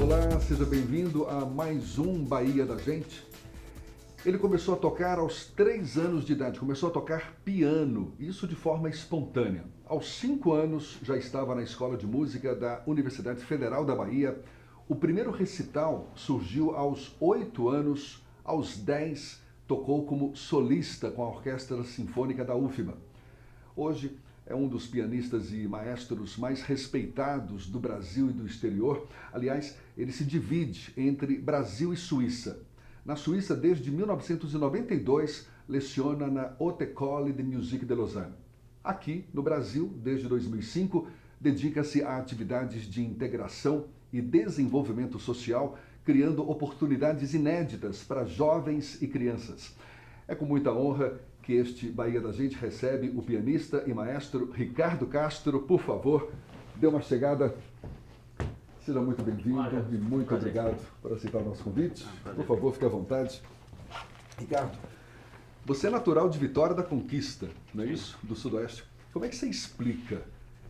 Olá, seja bem-vindo a mais um Bahia da Gente. Ele começou a tocar aos 3 anos de idade, começou a tocar piano, isso de forma espontânea. Aos 5 anos já estava na Escola de Música da Universidade Federal da Bahia. O primeiro recital surgiu aos 8 anos, aos 10 tocou como solista com a Orquestra Sinfônica da UFBA. Hoje é um dos pianistas e maestros mais respeitados do Brasil e do exterior. Aliás, ele se divide entre Brasil e Suíça. Na Suíça, desde 1992, leciona na Haute École de Musique de Lausanne. Aqui, no Brasil, desde 2005, dedica-se a atividades de integração e desenvolvimento social, criando oportunidades inéditas para jovens e crianças. É com muita honra que este Bahia da Gente recebe o pianista e maestro Ricardo Castro. Por favor, dê uma chegada. Seja muito bem-vindo e muito obrigado por aceitar o nosso convite. Por favor, fique à vontade. Ricardo, você é natural de Vitória da Conquista, não é isso? Do Sudoeste. Como é que você explica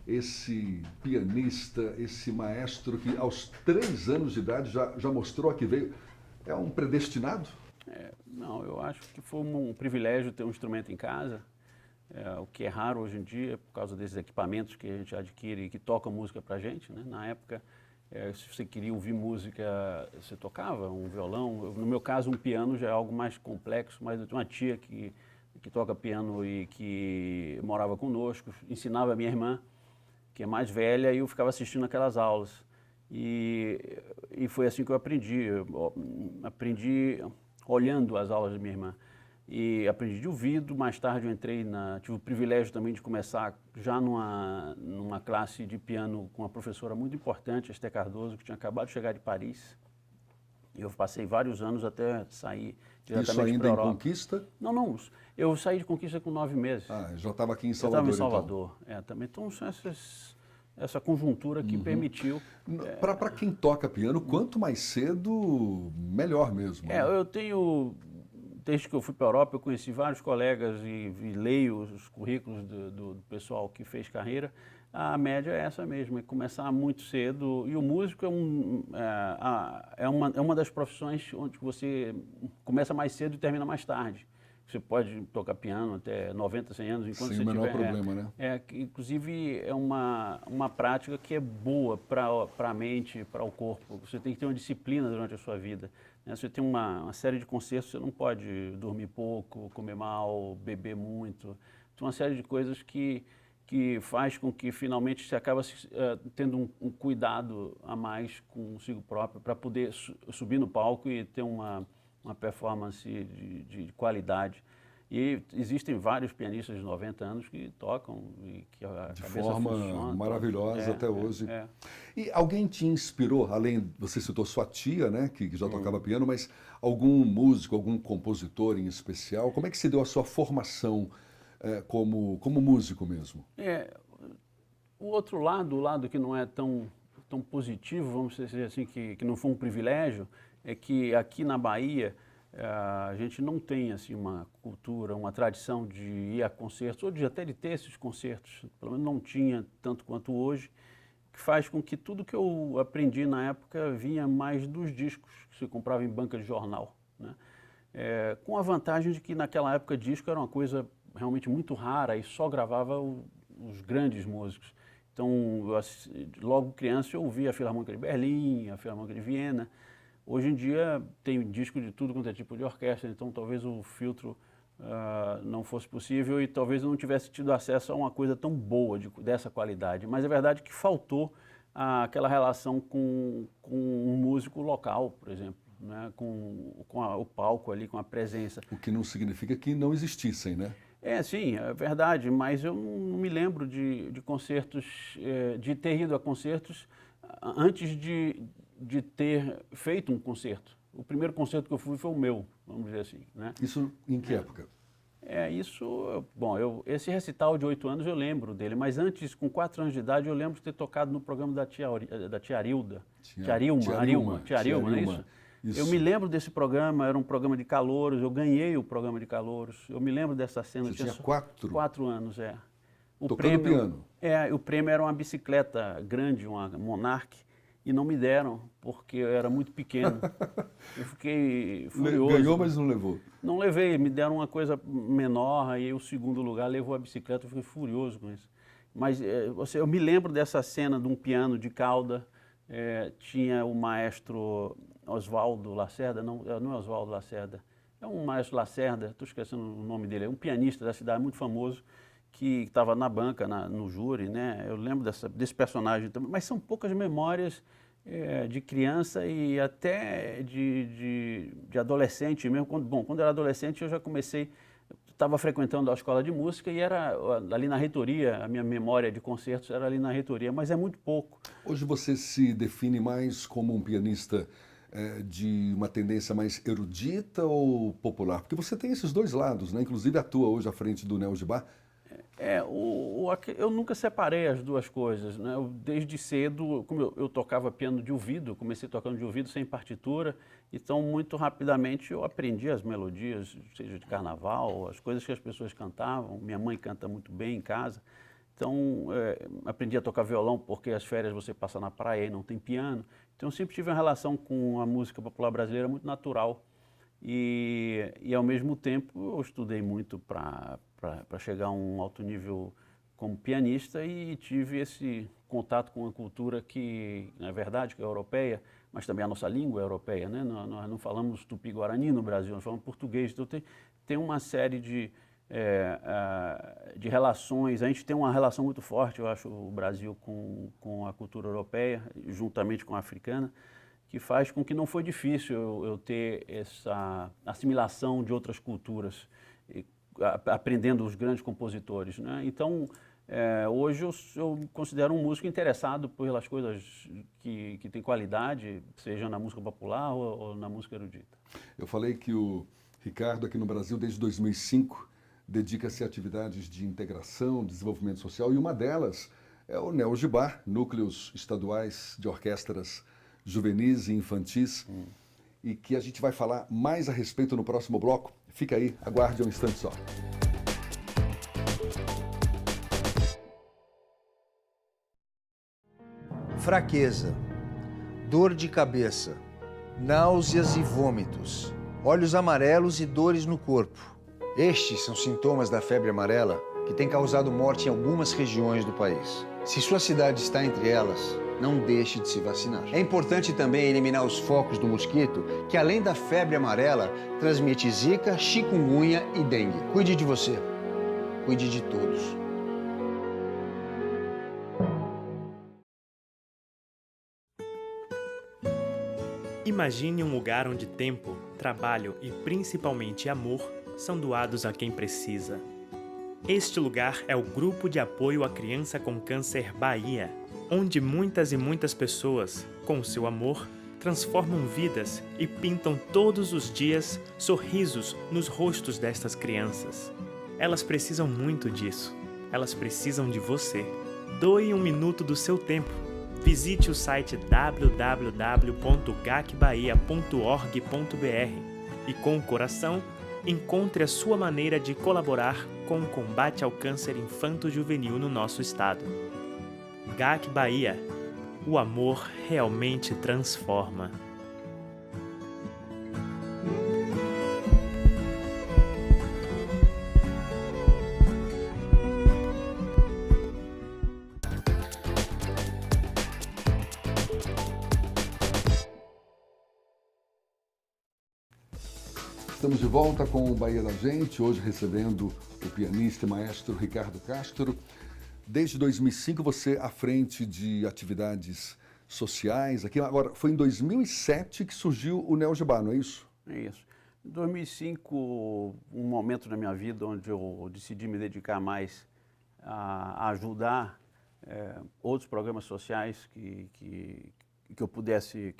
esse pianista, esse maestro que aos 3 anos de idade já mostrou a que veio? É um predestinado? Não, eu acho que foi um privilégio ter um instrumento em casa, o que é raro hoje em dia, por causa desses equipamentos que a gente adquire e que tocam música pra gente, né? Na época, se você queria ouvir música, você tocava um violão. No meu caso, um piano já é algo mais complexo, mas eu tenho uma tia que toca piano e que morava conosco, ensinava a minha irmã, que é mais velha, e eu ficava assistindo aquelas aulas. E foi assim que eu aprendi. Aprendi olhando as aulas da minha irmã. E aprendi de ouvido. Mais tarde eu tive o privilégio também de começar já numa classe de piano com uma professora muito importante, Esther Cardoso, que tinha acabado de chegar de Paris. E eu passei vários anos até sair diretamente para a Europa. Isso ainda em Conquista? Não. Eu saí de Conquista com 9 meses. Já estava aqui em Salvador, Eu estava em Salvador, então. Também. Então são essa conjuntura que permitiu. Para quem toca piano, quanto mais cedo, melhor mesmo. Né? Eu tenho, desde que eu fui para a Europa, eu conheci vários colegas e leio os currículos do pessoal que fez carreira. A média é essa mesmo, é começar muito cedo. E o músico é uma das profissões onde você começa mais cedo e termina mais tarde. Você pode tocar piano até 90, 100 anos, enquanto Sem você o menor tiver... problema, né? Inclusive, é uma prática que é boa para a mente, para o corpo. Você tem que ter uma disciplina durante a sua vida. Né? Você tem uma série de concertos, você não pode dormir pouco, comer mal, beber muito. Tem uma série de coisas que faz com que, finalmente, você acaba tendo um cuidado a mais consigo próprio para poder subir no palco e ter uma performance de qualidade. E existem vários pianistas de 90 anos que tocam e que a de cabeça forma funciona, maravilhosa até hoje. E alguém te inspirou, além, você citou sua tia, né, que já tocava piano, mas algum músico, algum compositor em especial? Como é que se deu a sua formação como músico mesmo? O outro lado, o lado que não é tão positivo, vamos dizer assim, que não foi um privilégio, é que aqui na Bahia a gente não tem assim uma cultura, uma tradição de ir a concertos, ou até de ter esses concertos, pelo menos não tinha tanto quanto hoje, que faz com que tudo que eu aprendi na época vinha mais dos discos que se comprava em banca de jornal, né? Com a vantagem de que naquela época disco era uma coisa realmente muito rara e só gravava os grandes músicos. Então, logo criança eu ouvia a Filarmônica de Berlim, a Filarmônica de Viena. Hoje em dia tem disco de tudo quanto é tipo de orquestra, então talvez o filtro não fosse possível e talvez eu não tivesse tido acesso a uma coisa tão boa, dessa qualidade. Mas é verdade que faltou aquela relação com um músico local, por exemplo, né? Com o palco ali, com a presença. O que não significa que não existissem, né? Sim, é verdade, mas eu não me lembro de concertos, de ter ido a concertos antes de ter feito um concerto. O primeiro concerto que eu fui foi o meu, vamos dizer assim, né? Isso em que época? Esse recital de 8 anos eu lembro dele, mas antes, com 4 anos de idade, eu lembro de ter tocado no programa da tia Arilda. Tia Arilma, não é isso? Isso. Eu me lembro desse programa, era um programa de calouros, eu ganhei o programa de calouros. Eu me lembro dessa cena. Você tinha 4? 4 anos, Tocando piano? O prêmio era uma bicicleta grande, uma Monarch, e não me deram, porque eu era muito pequeno. Eu fiquei furioso. Ganhou, mas não levou. Não levei, me deram uma coisa menor, aí o segundo lugar levou a bicicleta, eu fiquei furioso com isso. Mas eu me lembro dessa cena de um piano de cauda, tinha o maestro Oswaldo Lacerda, não é Oswaldo Lacerda, é um maestro Lacerda, estou esquecendo o nome dele, é um pianista da cidade muito famoso, que estava na banca, no júri, né? Eu lembro desse personagem também, mas são poucas memórias de criança e até de adolescente mesmo. Quando eu era adolescente eu já comecei, estava frequentando a escola de música e era ali na reitoria, a minha memória de concertos era ali na reitoria, mas é muito pouco. Hoje você se define mais como um pianista de uma tendência mais erudita ou popular? Porque você tem esses dois lados, né? Inclusive atua hoje à frente do Neo Gibá. Eu nunca separei as duas coisas, né? Desde cedo, como eu tocava piano de ouvido, comecei tocando de ouvido sem partitura, então muito rapidamente eu aprendi as melodias, seja de carnaval, as coisas que as pessoas cantavam. Minha mãe canta muito bem em casa, então aprendi a tocar violão porque as férias você passa na praia e não tem piano. Então eu sempre tive uma relação com a música popular brasileira muito natural. E ao mesmo tempo eu estudei muito para chegar a um alto nível como pianista e tive esse contato com uma cultura que, na verdade, que é europeia, mas também a nossa língua é europeia, né? Nós não falamos tupi-guarani no Brasil, nós falamos português, então tem uma série de relações. A gente tem uma relação muito forte, eu acho, o Brasil com a cultura europeia, juntamente com a africana, que faz com que não foi difícil eu ter essa assimilação de outras culturas, aprendendo os grandes compositores, né? Então, hoje eu me considero um músico interessado pelas coisas que têm qualidade, seja na música popular ou na música erudita. Eu falei que o Ricardo, aqui no Brasil, desde 2005, dedica-se a atividades de integração, desenvolvimento social, e uma delas é o Neo Gibá, Núcleos Estaduais de Orquestras Juvenis e Infantis, e que a gente vai falar mais a respeito no próximo bloco. Fica aí, aguarde um instante só. Fraqueza, dor de cabeça, náuseas e vômitos, olhos amarelos e dores no corpo. Estes são sintomas da febre amarela que tem causado morte em algumas regiões do país. Se sua cidade está entre elas, não deixe de se vacinar. É importante também eliminar os focos do mosquito, que além da febre amarela, transmite zika, chikungunya e dengue. Cuide de você. Cuide de todos. Imagine um lugar onde tempo, trabalho e principalmente amor são doados a quem precisa. Este lugar é o Grupo de Apoio à Criança com Câncer Bahia, onde muitas e muitas pessoas, com seu amor, transformam vidas e pintam todos os dias sorrisos nos rostos destas crianças. Elas precisam muito disso. Elas precisam de você. Doe 1 minuto do seu tempo. Visite o site www.gacbahia.org.br e, com o coração, encontre a sua maneira de colaborar com o combate ao câncer infanto-juvenil no nosso estado. GAC Bahia. O amor realmente transforma. Estamos de volta com o Bahia da Gente, hoje recebendo o pianista e maestro Ricardo Castro. Desde 2005 você à frente de atividades sociais aqui. Agora, foi em 2007 que surgiu o Neo Gibá, não é isso? É isso. Em 2005, um momento na minha vida onde eu decidi me dedicar mais a ajudar outros programas sociais que eu pudesse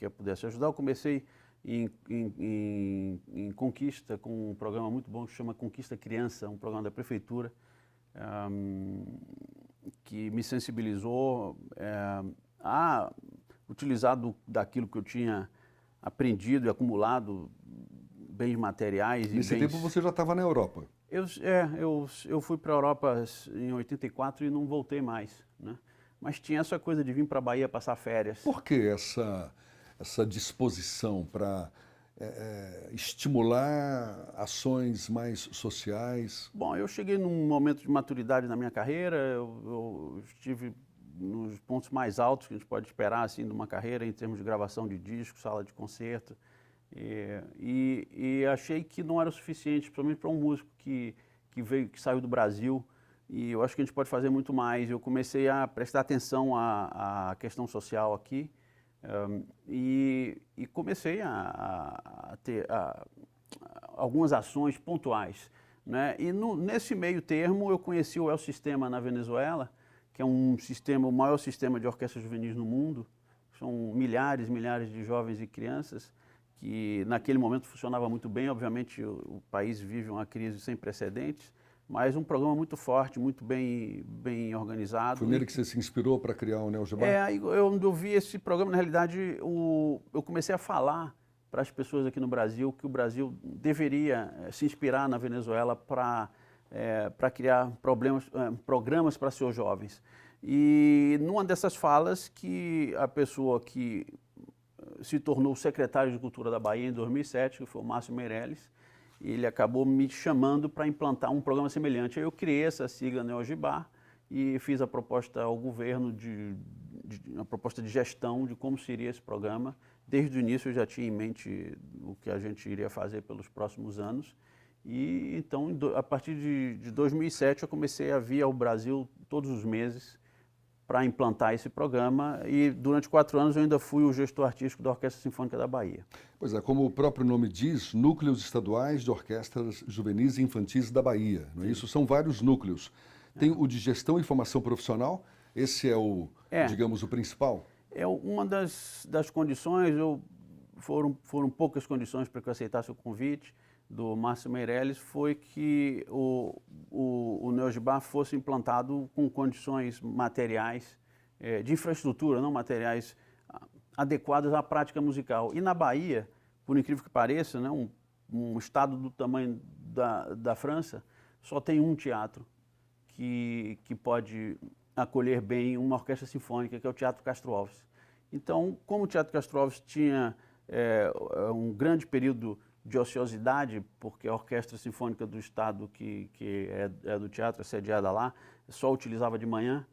ajudar. Eu comecei em Conquista, com um programa muito bom que se chama Conquista Criança, um programa da prefeitura, que me sensibilizou a utilizar daquilo que eu tinha aprendido e acumulado, bens materiais. Nesse tempo você já estava na Europa? Eu fui para a Europa em 84 e não voltei mais, né? mas tinha essa coisa de vir para a Bahia passar férias. Por que essa disposição para estimular ações mais sociais? Bom, eu cheguei num momento de maturidade na minha carreira, eu estive nos pontos mais altos que a gente pode esperar assim, de uma carreira em termos de gravação de disco, sala de concerto, e achei que não era o suficiente, principalmente para um músico que saiu do Brasil, e eu acho que a gente pode fazer muito mais. Eu comecei a prestar atenção à questão social aqui, e comecei a ter algumas ações pontuais, né? E nesse meio termo eu conheci o El Sistema na Venezuela, que é o maior sistema de orquestras juvenis no mundo. São milhares de jovens e crianças que naquele momento funcionava muito bem. Obviamente o país vive uma crise sem precedentes, mas um programa muito forte, muito bem organizado. Foi nele que você se inspirou para criar o Neo Gibá? Eu vi esse programa, na realidade, eu comecei a falar para as pessoas aqui no Brasil que o Brasil deveria se inspirar na Venezuela para criar programas para seus jovens. E numa dessas falas que a pessoa que se tornou secretário de Cultura da Bahia em 2007, que foi o Márcio Meirelles, ele acabou me chamando para implantar um programa semelhante. Aí eu criei essa sigla Neo Gibá e fiz a proposta ao governo, uma proposta de gestão de como seria esse programa. Desde o início eu já tinha em mente o que a gente iria fazer pelos próximos anos. E então, a partir de 2007, eu comecei a vir ao Brasil todos os meses para implantar esse programa, e durante 4 anos eu ainda fui o gestor artístico da Orquestra Sinfônica da Bahia. Pois é, como o próprio nome diz, Núcleos Estaduais de Orquestras Juvenis e Infantis da Bahia, não é isso? São vários núcleos. Tem o de Gestão e Formação Profissional, esse é digamos, o principal? É uma das condições, foram poucas condições para que eu aceitasse o convite do Márcio Meirelles, foi que o Neo Gibá fosse implantado com condições materiais, de infraestrutura, não materiais adequadas à prática musical. E na Bahia, por incrível que pareça, né, um estado do tamanho da França, só tem um teatro que pode acolher bem uma orquestra sinfônica, que é o Teatro Castro Alves. Então, como o Teatro Castro Alves tinha um grande período de ociosidade, porque a Orquestra Sinfônica do Estado, que é do teatro, é sediada lá, só utilizava de manhã,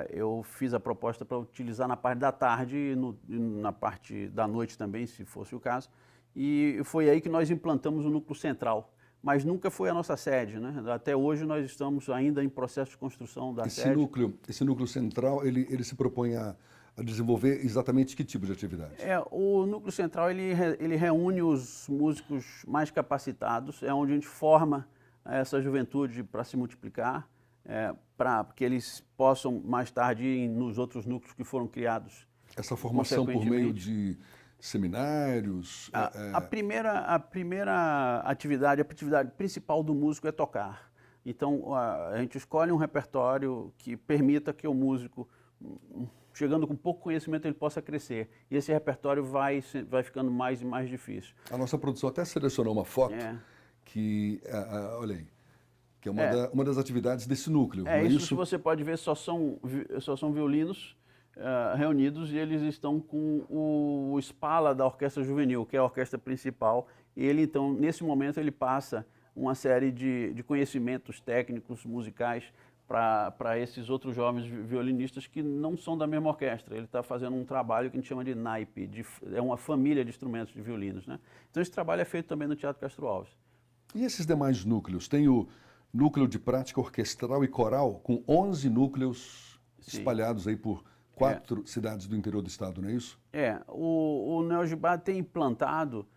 eu fiz a proposta para utilizar na parte da tarde e na parte da noite também, se fosse o caso, e foi aí que nós implantamos o núcleo central, mas nunca foi a nossa sede, né? Até hoje nós estamos ainda em processo de construção da sede. Esse núcleo central, ele se propõe a desenvolver exatamente que tipo de atividade? O núcleo central ele reúne os músicos mais capacitados, é onde a gente forma essa juventude para se multiplicar, para que eles possam mais tarde ir nos outros núcleos que foram criados. Essa formação por meio de seminários? A primeira atividade, a atividade principal do músico é tocar. Então a gente escolhe um repertório que permita que o músico, chegando com pouco conhecimento, ele possa crescer. E esse repertório vai ficando mais e mais difícil. A nossa produção até selecionou uma foto que, olha aí, que é uma das atividades desse núcleo. Isso que você pode ver, só são violinos reunidos, e eles estão com o Spala da Orquestra Juvenil, que é a orquestra principal. E ele, então, nesse momento, ele passa uma série de conhecimentos técnicos, musicais, para esses outros jovens violinistas que não são da mesma orquestra. Ele está fazendo um trabalho que a gente chama de naipe, é uma família de instrumentos de violinos, né? Então esse trabalho é feito também no Teatro Castro Alves. E esses demais núcleos? Tem o núcleo de prática orquestral e coral, com 11 núcleos espalhados aí por 4 cidades do interior do estado, não é isso? O Neo Gibá tem implantado,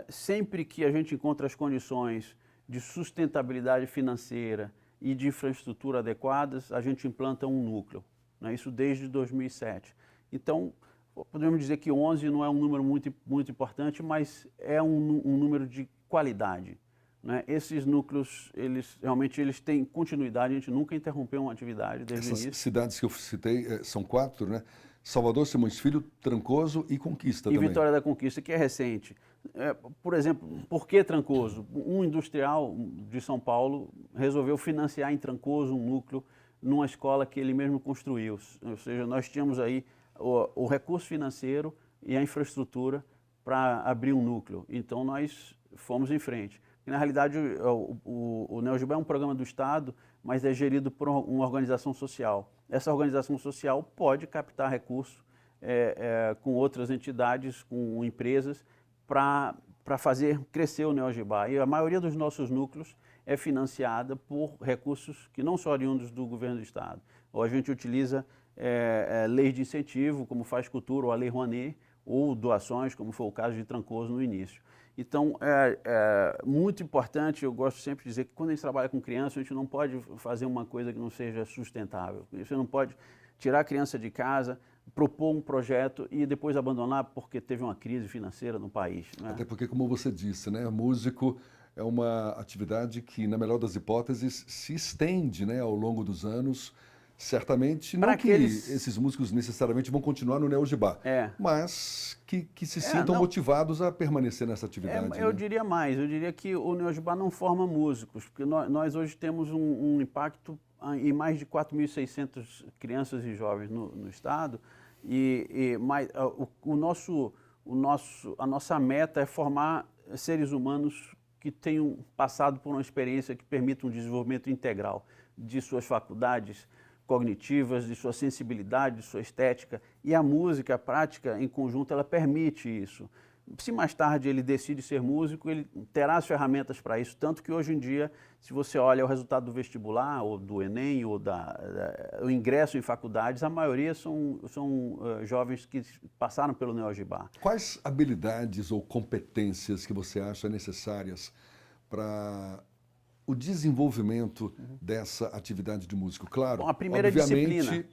sempre que a gente encontra as condições de sustentabilidade financeira e de infraestrutura adequadas, a gente implanta um núcleo, né? Isso desde 2007. Então, podemos dizer que 11 não é um número muito importante, mas é um número de qualidade, né? Esses núcleos, eles têm continuidade, a gente nunca interrompeu uma atividade desde o início. Essas cidades que eu citei são 4, né? Salvador, Simões Filho, Trancoso e Conquista também. E Vitória da Conquista, que é recente. Por exemplo, por que Trancoso? Um industrial de São Paulo resolveu financiar em Trancoso um núcleo numa escola que ele mesmo construiu. Ou seja, nós tínhamos aí o recurso financeiro e a infraestrutura para abrir um núcleo. Então, nós fomos em frente. E, na realidade, o Neogibá é um programa do Estado, mas é gerido por uma organização social. Essa organização social pode captar recursos com outras entidades, com empresas, para fazer crescer o Neogibá. E a maioria dos nossos núcleos é financiada por recursos que não são oriundos do governo do Estado. Ou a gente utiliza leis de incentivo, como Faz Cultura ou a Lei Rouanet, ou doações, como foi o caso de Trancoso no início. Então, é muito importante, eu gosto sempre de dizer que quando a gente trabalha com criança, a gente não pode fazer uma coisa que não seja sustentável. Você não pode tirar a criança de casa, propor um projeto e depois abandonar porque teve uma crise financeira no país, né? Até porque, como você disse, né, músico é uma atividade que, na melhor das hipóteses, se estende, né, ao longo dos anos. Certamente, não que esses músicos necessariamente vão continuar no Neogibá, mas que se sintam motivados a permanecer nessa atividade. Eu diria mais, eu diria que o Neogibá não forma músicos, porque nós hoje temos um impacto em mais de 4.600 crianças e jovens no estado, mas a nossa meta é formar seres humanos que tenham passado por uma experiência que permita um desenvolvimento integral de suas faculdades cognitivas, de sua sensibilidade, de sua estética, e a música, a prática em conjunto, ela permite isso. Se mais tarde ele decide ser músico, ele terá as ferramentas para isso, tanto que hoje em dia, se você olha o resultado do vestibular, ou do Enem, ou o ingresso em faculdades, a maioria são jovens que passaram pelo Neogibá. Quais habilidades ou competências que você acha necessárias para o desenvolvimento dessa atividade de músico? Claro, bom, a primeira obviamente... disciplina.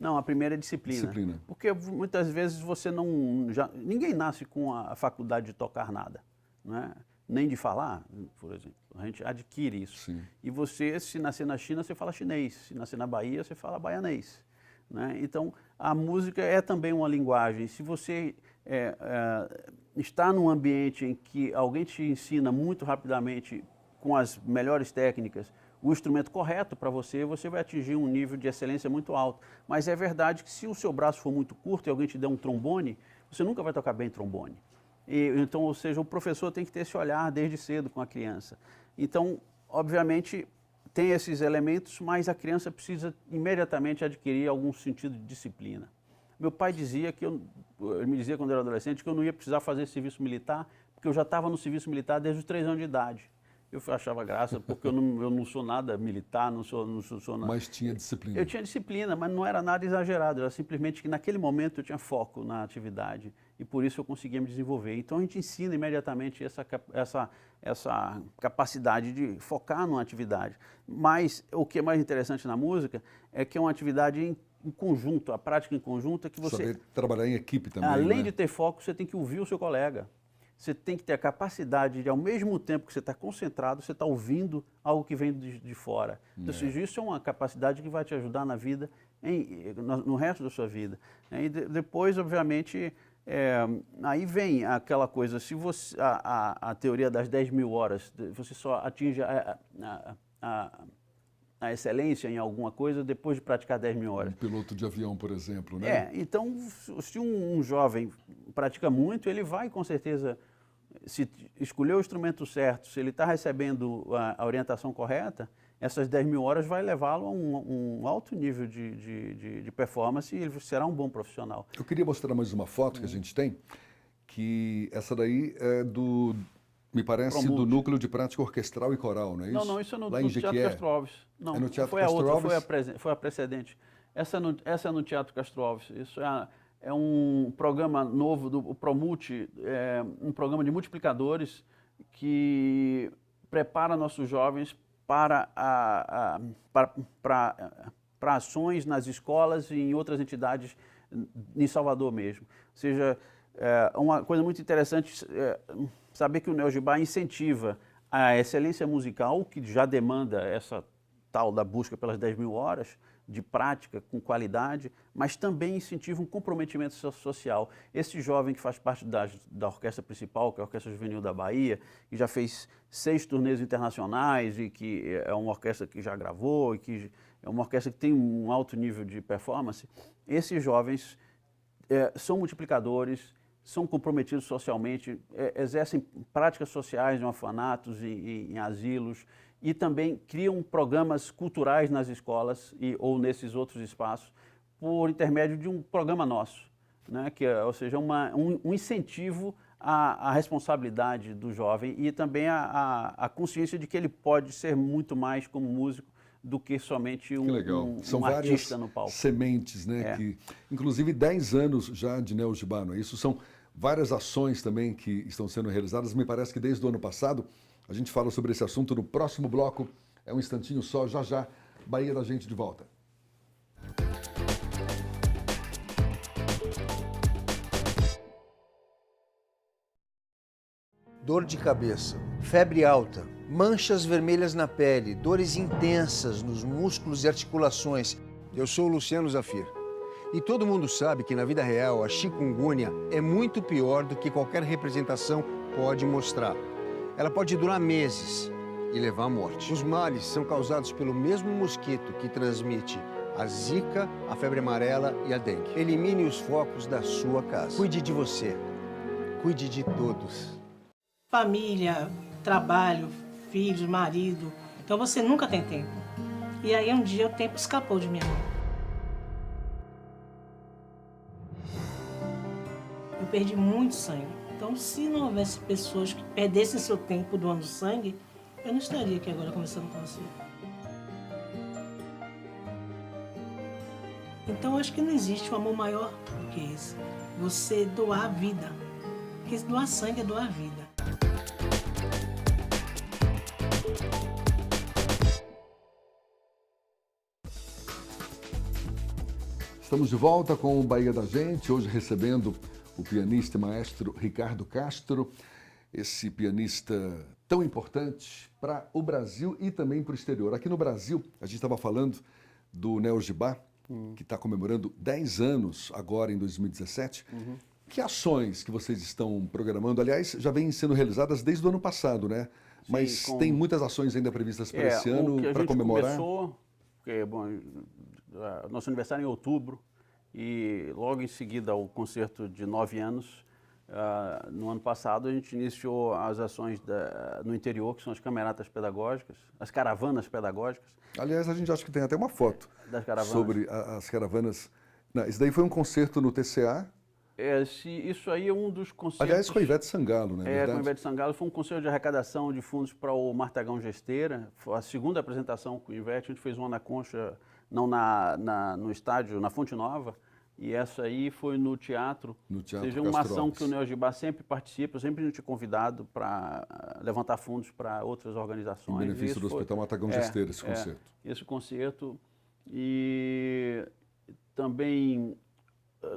Não, a primeira é disciplina. Porque muitas vezes você ninguém nasce com a faculdade de tocar nada, né? Nem de falar, por exemplo. A gente adquire isso. Sim. E você, se nascer na China, você fala chinês. Se nascer na Bahia, você fala baianês, né? Então, a música é também uma linguagem. Se você está num ambiente em que alguém te ensina muito rapidamente, com as melhores técnicas, o instrumento correto para você, você vai atingir um nível de excelência muito alto. Mas é verdade que se o seu braço for muito curto e alguém te der um trombone, você nunca vai tocar bem trombone. Então, ou seja, o professor tem que ter esse olhar desde cedo com a criança. Então, obviamente, tem esses elementos, mas a criança precisa imediatamente adquirir algum sentido de disciplina. Meu pai dizia ele me dizia quando eu era adolescente que eu não ia precisar fazer serviço militar, porque eu já estava no serviço militar desde os 3 anos de idade. Eu achava graça, porque eu não sou nada militar, não sou nada. Mas tinha disciplina. Eu tinha disciplina, mas não era nada exagerado. Era simplesmente que naquele momento eu tinha foco na atividade e por isso eu conseguia me desenvolver. Então a gente ensina imediatamente essa capacidade de focar numa atividade. Mas o que é mais interessante na música é que é uma atividade em conjunto, a prática em conjunto é que você... Saber trabalhar em equipe também, além de ter foco, você tem que ouvir o seu colega. Você tem que ter a capacidade de, ao mesmo tempo que você está concentrado, você está ouvindo algo que vem de fora. Então, isso é uma capacidade que vai te ajudar na vida, no resto da sua vida. E depois, obviamente, aí vem aquela coisa, se você, a teoria das 10.000 horas, você só atinge a excelência em alguma coisa depois de praticar 10.000 horas. Um piloto de avião, por exemplo, né? Então, se um jovem pratica muito, ele vai, com certeza, se escolher o instrumento certo, se ele está recebendo a orientação correta, essas 10.000 horas vai levá-lo a um alto nível de performance e ele será um bom profissional. Eu queria mostrar mais uma foto que a gente tem, que essa daí é me parece, Promulde. do Núcleo de Prática Orquestral e Coral, não é isso? Não, isso é no Lá em Teatro Jequié. Castro Alves. Não, É no Teatro foi a Castro outra, Alves? foi a precedente. Essa é no Teatro Castro Alves. Isso é um programa novo do Promulte, um programa de multiplicadores que prepara nossos jovens para ações nas escolas e em outras entidades em Salvador mesmo. Ou seja, uma coisa muito interessante saber que o Neogibá incentiva a excelência musical, que já demanda essa tal da busca pelas 10.000 horas de prática com qualidade, mas também incentiva um comprometimento social. Esse jovem que faz parte da orquestra principal, que é a Orquestra Juvenil da Bahia, que já fez 6 turnês internacionais e que é uma orquestra que já gravou, e que é uma orquestra que tem um alto nível de performance, esses jovens são multiplicadores, são comprometidos socialmente, exercem práticas sociais em orfanatos, em asilos, e também criam programas culturais nas escolas ou nesses outros espaços por intermédio de um programa nosso, né? Ou seja, um incentivo à responsabilidade do jovem e também à consciência de que ele pode ser muito mais como músico do que somente São um artista no palco. Sementes, né? Que, inclusive 10 anos já de Neo Gibá, não é isso? São várias ações também que estão sendo realizadas. Me parece que desde o ano passado. A gente fala sobre esse assunto no próximo bloco. É um instantinho só, já já. Bahia da Gente de volta. Dor de cabeça, febre alta, manchas vermelhas na pele, dores intensas nos músculos e articulações. Eu sou o Luciano Zafir. E todo mundo sabe que na vida real a chikungunya é muito pior do que qualquer representação pode mostrar. Ela pode durar meses e levar à morte. Os males são causados pelo mesmo mosquito que transmite a zika, a febre amarela e a dengue. Elimine os focos da sua casa. Cuide de você. Cuide de todos. Família, trabalho, filhos, marido. Então você nunca tem tempo. E aí um dia o tempo escapou de minha mão. Eu perdi muito sangue. Então, se não houvesse pessoas que perdessem seu tempo doando sangue, eu não estaria aqui agora conversando com você. Então, acho que não existe um amor maior do que esse. Você doar a vida. Porque doar sangue é doar a vida. Estamos de volta com o Bahia da Gente, hoje recebendo o pianista e maestro Ricardo Castro, esse pianista tão importante para o Brasil e também para o exterior. Aqui no Brasil, a gente estava falando do Neo Gibá, que está comemorando 10 anos agora em 2017. Que ações que vocês estão programando? Aliás, já vêm sendo realizadas desde o ano passado, né? Sim, mas tem muitas ações ainda previstas para esse ano, para comemorar? Começou, porque, bom, nosso aniversário é em outubro, e logo em seguida ao concerto de 9 anos, no ano passado a gente iniciou as ações no interior, que são as cameratas pedagógicas, as caravanas pedagógicas. Aliás, a gente acha que tem até uma foto das caravanas. Sobre as caravanas. Não, isso daí foi um concerto no TCA? Isso aí é um dos concertos... Aliás, com a Ivete Sangalo, né? Com a Ivete Sangalo. Foi um concerto de arrecadação de fundos para o Martagão Gesteira. Foi a segunda apresentação com o Ivete. A gente fez uma na Concha, não no estádio, na Fonte Nova. E essa aí foi no teatro. No Teatro Ou seja, uma Castro ação Alves. que o Neo Gibá sempre participa. Sempre a gente é convidado para levantar fundos para outras organizações. Em benefício do Hospital Martagão Gesteira, esse concerto. Esse concerto. E também,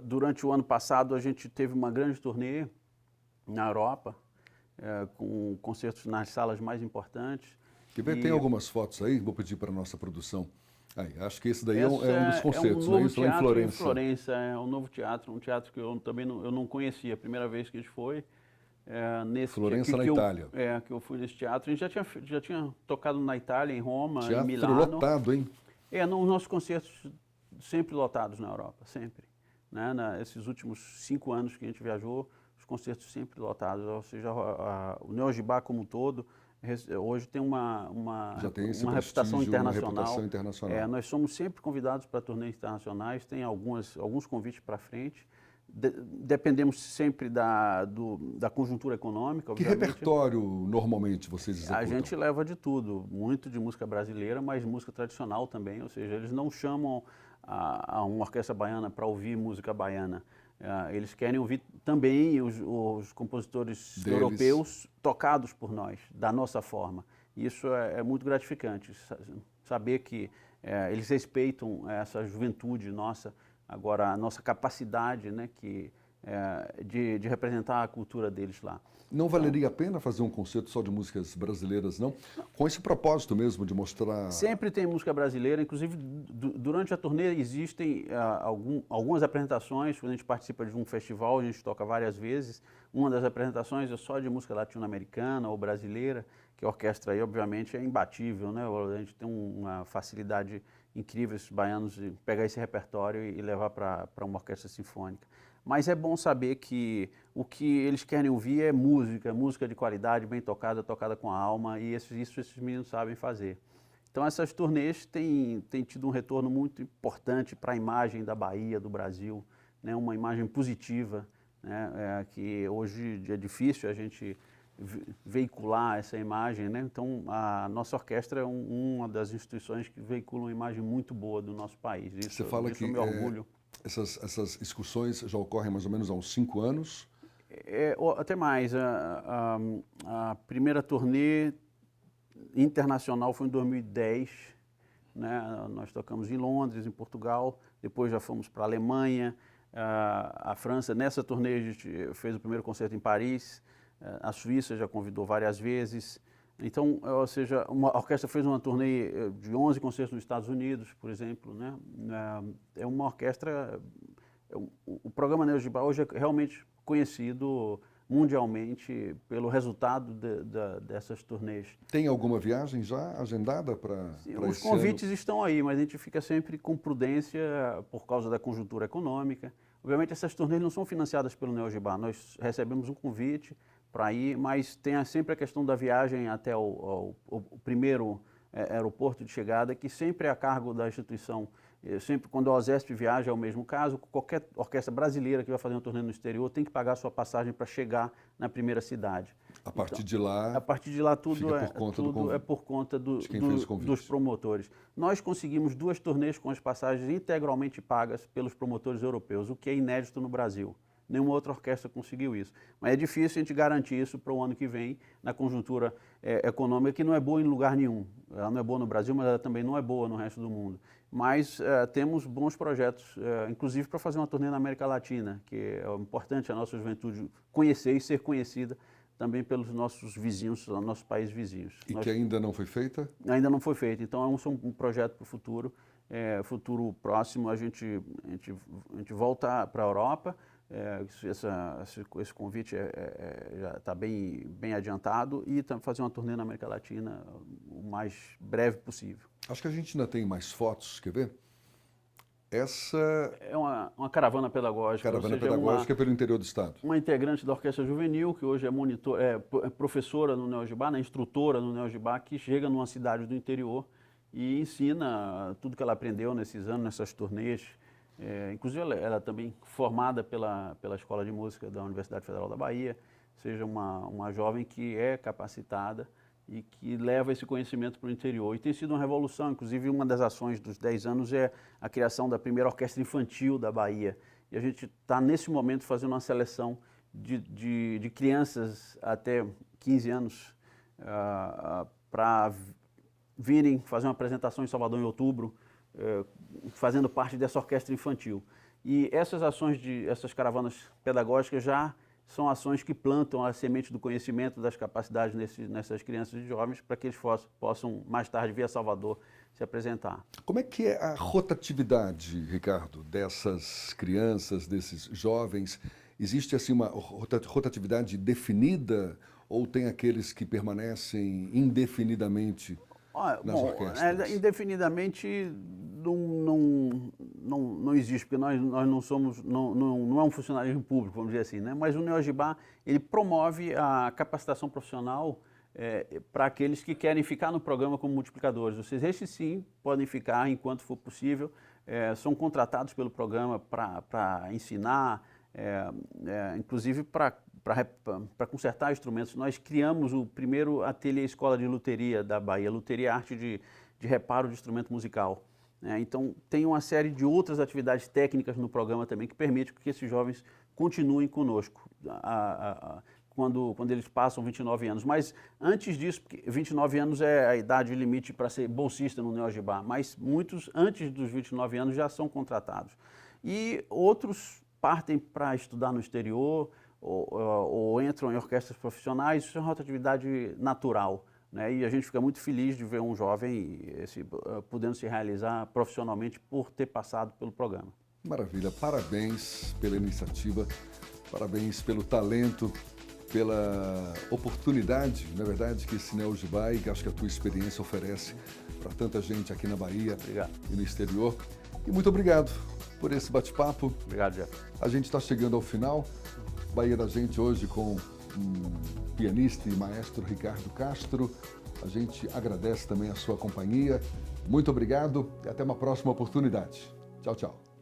durante o ano passado, a gente teve uma grande turnê na Europa, com concertos nas salas mais importantes. Tem algumas fotos aí, vou pedir para a nossa produção. Aí, acho que esse daí é um dos concertos, não é isso? Lá em Florença. Em Florença, é um novo teatro, um teatro que eu também não conhecia. A primeira vez que a gente foi, Florença, na Itália. Que eu fui nesse teatro. A gente já tinha tocado na Itália, em Roma, Teatro em Milano. lotado, hein? Nos nossos concertos sempre lotados na Europa, sempre. Né? Esses últimos 5 anos que a gente viajou, os concertos sempre lotados. Ou seja, o Neo Gibá como um todo, hoje tem uma reputação internacional. Nós somos sempre convidados para turnês internacionais, tem alguns convites para frente. Dependemos sempre da conjuntura econômica, obviamente. Que repertório normalmente vocês executam? A gente leva de tudo, muito de música brasileira, mas música tradicional também, ou seja, eles não chamam a uma orquestra baiana para ouvir música baiana. Eles querem ouvir também os compositores europeus tocados por nós, da nossa forma. Isso é muito gratificante, saber que eles respeitam essa juventude nossa, agora a nossa capacidade, né, que de representar a cultura deles lá. Não valeria a pena fazer um concerto só de músicas brasileiras, não? Com esse propósito mesmo de mostrar... Sempre tem música brasileira, inclusive durante a turnê existem algumas apresentações, quando a gente participa de um festival, a gente toca várias vezes, uma das apresentações é só de música latino-americana ou brasileira, que a orquestra aí obviamente é imbatível, né? A gente tem uma facilidade incrível, esses baianos, de pegar esse repertório e levar para uma orquestra sinfônica. Mas é bom saber que o que eles querem ouvir é música de qualidade, bem tocada, tocada com a alma, e isso esses meninos sabem fazer. Então essas turnês têm tido um retorno muito importante para a imagem da Bahia, do Brasil, né? Uma imagem positiva, né? Que hoje é difícil a gente veicular essa imagem, né? Então a nossa orquestra é uma das instituições que veicula uma imagem muito boa do nosso país. Você fala que eu me orgulho. Essas excursões já ocorrem mais ou menos há uns 5 anos? Até mais. A primeira turnê internacional foi em 2010. Né? Nós tocamos em Londres, em Portugal, depois já fomos para a Alemanha, a França. Nessa turnê a gente fez o primeiro concerto em Paris, a Suíça já convidou várias vezes. Então, ou seja, a orquestra fez uma turnê de 11 concertos nos Estados Unidos, por exemplo, né? É uma orquestra... O programa Neo Gibá hoje é realmente conhecido mundialmente pelo resultado dessas turnês. Tem alguma viagem já agendada para esse ano? Os convites estão aí, mas a gente fica sempre com prudência por causa da conjuntura econômica. Obviamente, essas turnês não são financiadas pelo Neo Gibá. Nós recebemos um convite para ir, mas tem sempre a questão da viagem até o primeiro aeroporto de chegada, que sempre é a cargo da instituição. Sempre, quando a OSESP viaja, é o mesmo caso. Qualquer orquestra brasileira que vai fazer uma turnê no exterior tem que pagar a sua passagem para chegar na primeira cidade. A partir de lá tudo é por conta dos promotores. Nós conseguimos 2 turnês com as passagens integralmente pagas pelos promotores europeus, o que é inédito no Brasil. Nenhuma outra orquestra conseguiu isso. Mas é difícil a gente garantir isso para o ano que vem, na conjuntura econômica, que não é boa em lugar nenhum. Ela não é boa no Brasil, mas ela também não é boa no resto do mundo. Mas temos bons projetos, inclusive para fazer uma turnê na América Latina, que é importante a nossa juventude conhecer e ser conhecida também pelos nossos vizinhos, nossos países vizinhos. E que ainda não foi feita? Ainda não foi feita. Então é um projeto para o futuro. Futuro próximo, a gente volta para a Europa. Esse convite já está bem adiantado e fazer uma turnê na América Latina o mais breve possível. Acho que a gente ainda tem mais fotos, quer ver? Essa... É uma caravana pedagógica. Caravana pedagógica pelo interior do estado. Uma integrante da Orquestra Juvenil, que hoje é professora no Neo Gibá, instrutora no Neo Gibá, que chega numa cidade do interior e ensina tudo que ela aprendeu nesses anos, nessas turnês. Inclusive ela é também formada pela Escola de Música da Universidade Federal da Bahia, seja uma jovem que é capacitada e que leva esse conhecimento para o interior. E tem sido uma revolução, inclusive uma das ações dos 10 anos é a criação da primeira orquestra infantil da Bahia. E a gente está nesse momento fazendo uma seleção de crianças até 15 anos para virem fazer uma apresentação em Salvador em outubro, fazendo parte dessa orquestra infantil. E essas ações, essas caravanas pedagógicas já são ações que plantam a semente do conhecimento, das capacidades nessas crianças e jovens para que eles possam mais tarde vir a Salvador se apresentar. Como é que é a rotatividade, Ricardo, dessas crianças, desses jovens? Existe assim uma rotatividade definida ou tem aqueles que permanecem indefinidamente nas orquestras? Indefinidamente não existe, porque nós não somos, não é um funcionário público, vamos dizer assim, né? Mas o Neo Gibá, ele promove a capacitação profissional para aqueles que querem ficar no programa como multiplicadores. Ou seja, esses sim podem ficar enquanto for possível, são contratados pelo programa para ensinar, inclusive para consertar instrumentos. Nós criamos o primeiro ateliê escola de luteria da Bahia, luteria arte de reparo de instrumento musical. Então, tem uma série de outras atividades técnicas no programa também que permitem que esses jovens continuem conosco quando eles passam 29 anos. Mas antes disso, porque 29 anos é a idade limite para ser bolsista no Neo Gibá, mas muitos antes dos 29 anos já são contratados. E outros partem para estudar no exterior ou entram em orquestras profissionais. Isso é uma rotatividade natural, né? E a gente fica muito feliz de ver um jovem podendo se realizar profissionalmente por ter passado pelo programa. Maravilha, parabéns pela iniciativa, parabéns pelo talento, pela oportunidade, na verdade, que esse Neo Gibai, que acho que a tua experiência oferece para tanta gente aqui na Bahia e no exterior. E muito obrigado por esse bate-papo. Obrigado, Jeff. A gente está chegando ao final. Bahia da Gente hoje com o pianista e maestro Ricardo Castro. A gente agradece também a sua companhia. Muito obrigado e até uma próxima oportunidade. Tchau, tchau.